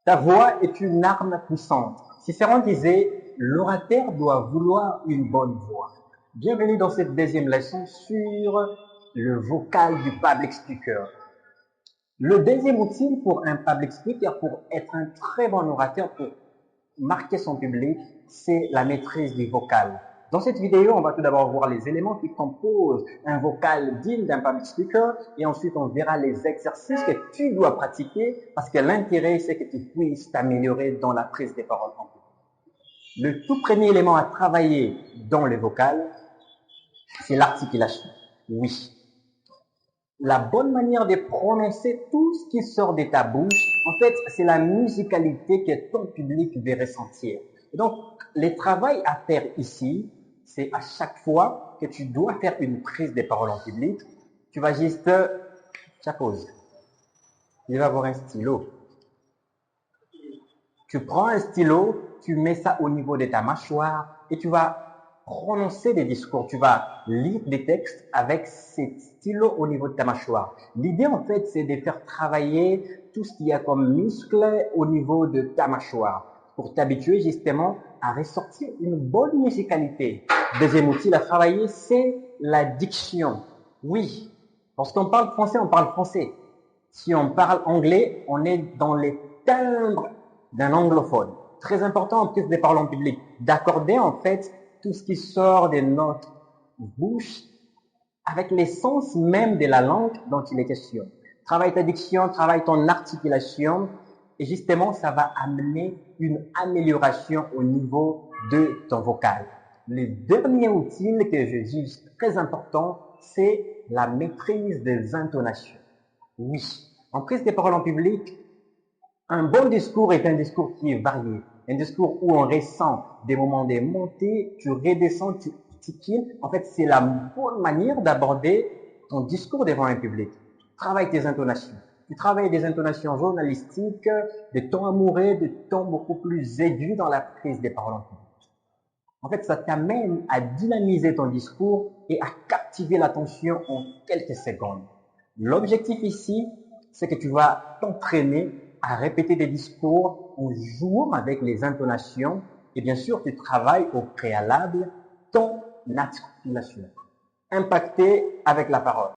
Ta voix est une arme puissante. Cicéron disait, l'orateur doit vouloir une bonne voix. Bienvenue dans cette deuxième leçon sur le vocal du public speaker. Le deuxième outil pour un public speaker, pour être un très bon orateur, pour marquer son public, c'est la maîtrise du vocal. Dans cette vidéo, on va tout d'abord voir les éléments qui composent un vocal digne d'un public speaker et ensuite on verra les exercices que tu dois pratiquer parce que l'intérêt, c'est que tu puisses t'améliorer dans la prise des paroles en public. Le tout premier élément à travailler dans le vocal, c'est l'articulation. Oui. La bonne manière de prononcer tout ce qui sort de ta bouche, en fait, c'est la musicalité que ton public veut ressentir. Et donc, le travail à faire ici, c'est à chaque fois que tu dois faire une prise de parole en public, tu vas juste, tu pause. Tu vas avoir un stylo. Tu prends un stylo, tu mets ça au niveau de ta mâchoire et tu vas prononcer des discours. Tu vas lire des textes avec ces stylos au niveau de ta mâchoire. L'idée, en fait, c'est de faire travailler tout ce qu'il y a comme muscle au niveau de ta mâchoire pour t'habituer justement à ressortir une bonne musicalité. Deuxième outil à travailler, c'est la diction. Oui, lorsqu'on parle français, on parle français. Si on parle anglais, on est dans les timbres d'un anglophone. Très important en plus de parler en public, d'accorder en fait tout ce qui sort de notre bouche avec l'essence même de la langue dont il est question. Travaille ta diction, travaille ton articulation et justement ça va amener une amélioration au niveau de ton vocal. Le dernier outil que je juge très important, c'est la maîtrise des intonations. Oui, en prise de parole en public, un bon discours est un discours qui est varié. Un discours où on ressent des moments de montée, tu redescends, tu titilles. En fait, c'est la bonne manière d'aborder ton discours devant un public. Travaille tes intonations. Tu travailles des intonations journalistiques, des tons amoureux, des tons beaucoup plus aigus dans la prise des paroles en public. En fait, ça t'amène à dynamiser ton discours et à captiver l'attention en quelques secondes. L'objectif ici, c'est que tu vas t'entraîner à répéter des discours en jouant avec les intonations et bien sûr, tu travailles au préalable ton articulation. Impacté avec la parole.